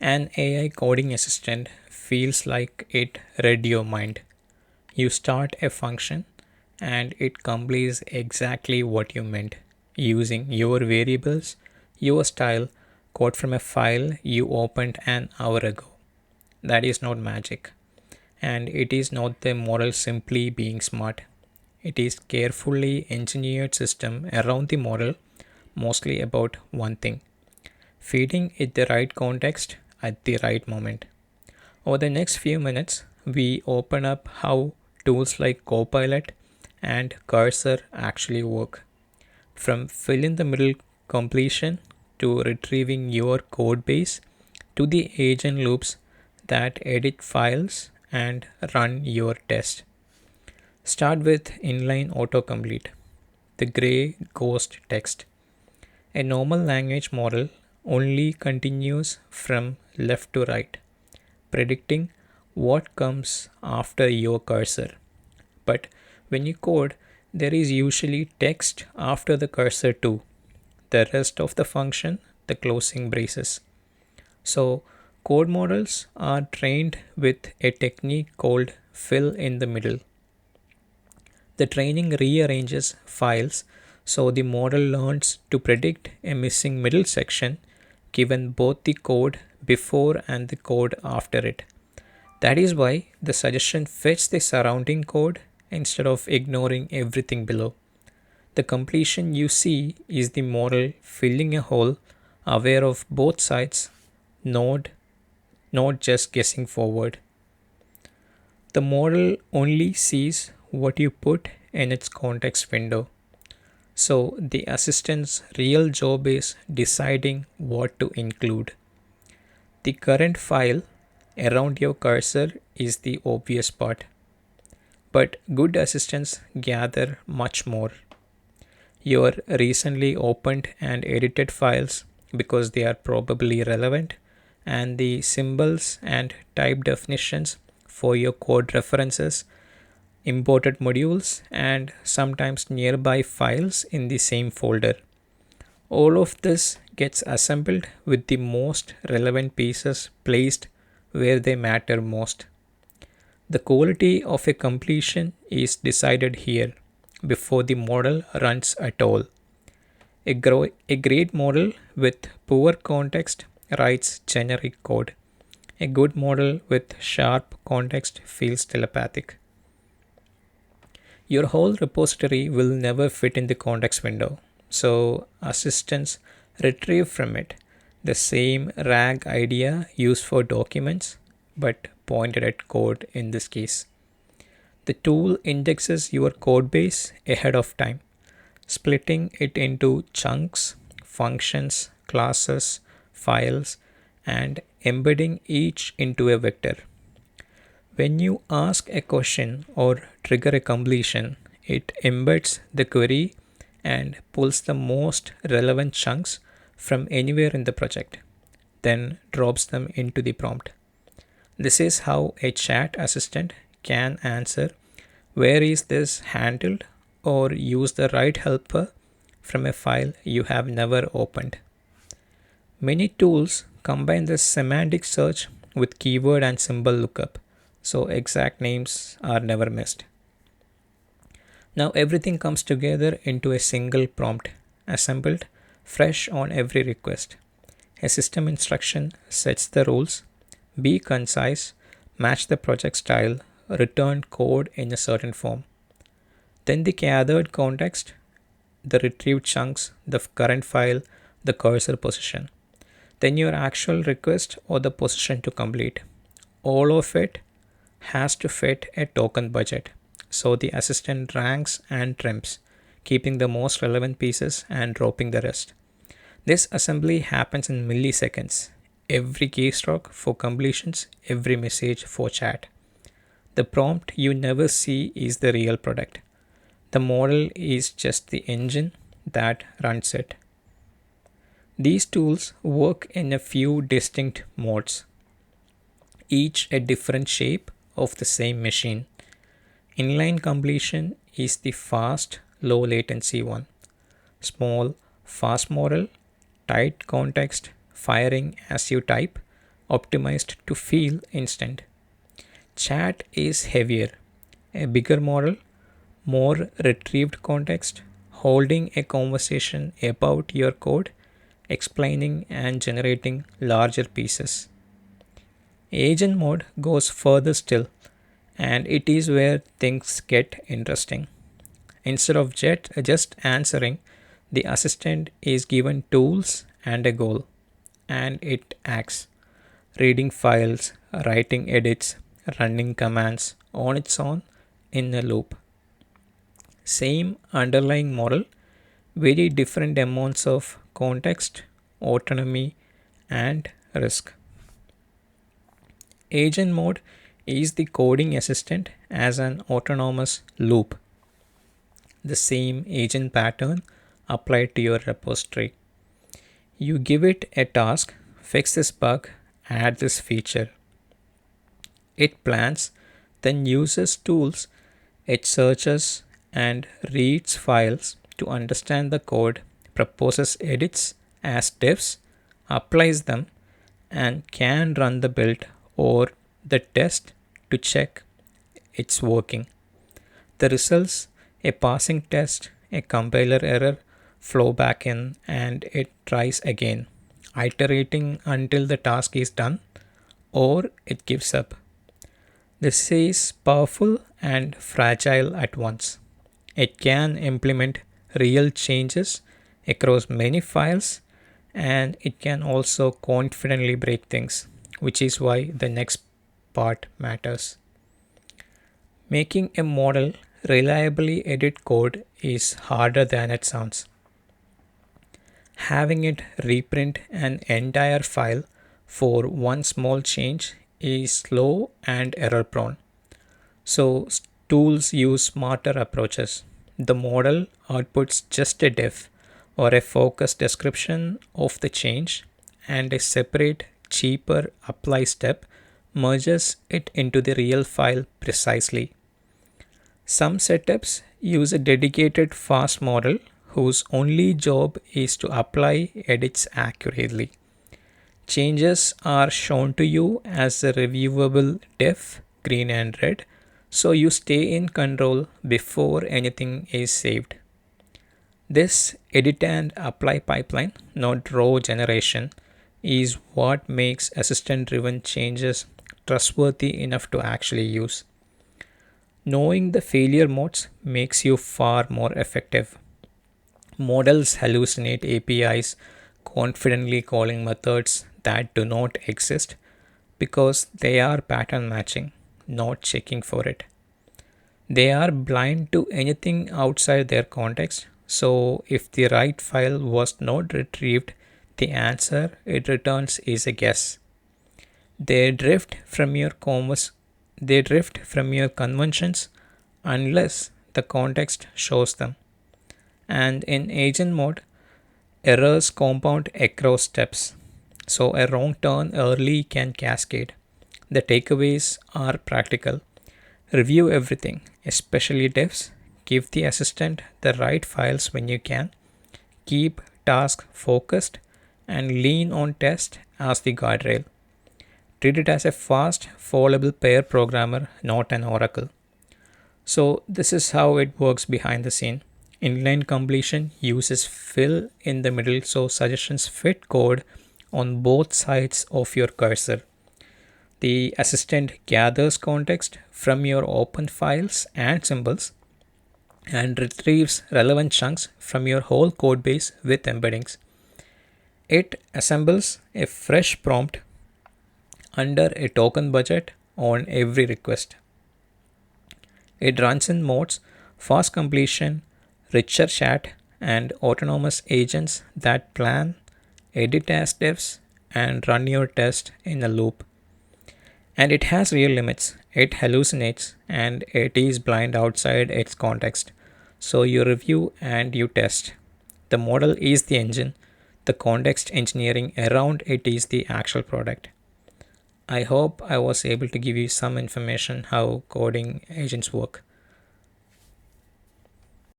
An AI coding assistant feels like it read your mind. You start a function and it completes exactly what you meant using your variables, your style, code from a file you opened an hour ago. That is not magic. And it is not the model simply being smart. It is carefully engineered system around the model, mostly about one thing: feeding it the right context at the right moment. Over the next few minutes, we open up how tools like Copilot and Cursor actually work. From fill in the middle completion to retrieving your code base to the agent loops that edit files and run your test. Start with inline autocomplete, the gray ghost text. A normal language model only continues from left to right, predicting what comes after your cursor. But when you code, there is usually text after the cursor too. The rest of the function, the closing braces. So, code models are trained with a technique called fill in the middle. The training rearranges files so the model learns to predict a missing middle section given both the code before and the code after it. That is why the suggestion fetch the surrounding code instead of ignoring everything below. The completion you see is the model filling a hole, aware of both sides, node, not just guessing forward. The model only sees what you put in its context window. So the assistant's real job is deciding what to include. The current file around your cursor is the obvious part. But good assistants gather much more. Your recently opened and edited files because they are probably relevant, and the symbols and type definitions for your code references, imported modules, and sometimes nearby files in the same folder. All of this gets assembled with the most relevant pieces placed where they matter most. The quality of a completion is decided here before the model runs at all. A great model with poor context writes generic code. A good model with sharp context feels telepathic. Your whole repository will never fit in the context window, so assistants retrieve from it the same RAG idea used for documents but pointed at code in this case. The tool indexes your code base ahead of time, splitting it into chunks, functions, classes, files, and embedding each into a vector. When you ask a question or trigger a completion, it embeds the query and pulls the most relevant chunks from anywhere in the project, then drops them into the prompt. This is how a chat assistant can answer where is this handled or use the right helper from a file you have never opened. Many tools combine this semantic search with keyword and symbol lookup, so exact names are never missed. Now everything comes together into a single prompt, assembled fresh on every request. A system instruction sets the rules: be concise, match the project style, return code in a certain form. Then the gathered context, the retrieved chunks, the current file, the cursor position. Then your actual request or the position to complete. All of it has to fit a token budget. So the assistant ranks and trims, keeping the most relevant pieces and dropping the rest. This assembly happens in milliseconds. Every keystroke for completions, every message for chat. The prompt you never see is the real product. The model is just the engine that runs it. These tools work in a few distinct modes, each a different shape of the same machine. Inline completion is the fast, low latency one. Small, fast model, tight context, firing as you type, optimized to feel instant. Chat is heavier, a bigger model, more retrieved context, holding a conversation about your code, explaining and generating larger pieces. Agent mode goes further still, and it is where things get interesting. Instead of just answering, the assistant is given tools and a goal, and it acts, reading files, writing edits, running commands on its own in a loop. Same underlying model, very different amounts of context, autonomy, and risk. Agent mode is the coding assistant as an autonomous loop. The same agent pattern applied to your repository. You give it a task, fix this bug, add this feature. It plans, then uses tools, it searches and reads files to understand the code, proposes edits as diffs, applies them, and can run the build or the test to check it's working. The results, a passing test, a compiler error, flow back in, and it tries again, iterating until the task is done or it gives up. This is powerful and fragile at once. It can implement real changes across many files, and it can also confidently break things, which is why the next part matters. Making a model reliably edit code is harder than it sounds. Having it reprint an entire file for one small change is slow and error prone. So tools use smarter approaches. The model outputs just a diff or a focused description of the change, and a separate, cheaper apply step merges it into the real file precisely. Some setups use a dedicated fast model whose only job is to apply edits accurately. Changes are shown to you as a reviewable diff, green and red, so you stay in control before anything is saved. This edit and apply pipeline, not raw generation, is what makes assistant driven changes trustworthy enough to actually use. Knowing the failure modes makes you far more effective. Models hallucinate APIs, confidently calling methods that do not exist because they are pattern matching, not checking for it. They are blind to anything outside their context, so if the right file was not retrieved, the answer it returns is a guess. They drift from your conventions unless the context shows them. And in agent mode, errors compound across steps. So a wrong turn early can cascade. The takeaways are practical. Review everything, especially diffs. Give the assistant the right files when you can. Keep task focused and lean on test as the guardrail. Treat it as a fast, fallible pair programmer, not an oracle. So this is how it works behind the scene. Inline completion uses fill in the middle so suggestions fit code on both sides of your cursor. The assistant gathers context from your open files and symbols and retrieves relevant chunks from your whole codebase with embeddings. It assembles a fresh prompt under a token budget on every request. It runs in modes fast completion, richer chat, and autonomous agents that plan, edit as diffs, and run your test in a loop. And it has real limits. It hallucinates and it is blind outside its context. So you review and you test. The model is the engine. The context engineering around it is the actual product. I hope I was able to give you some information how coding agents work.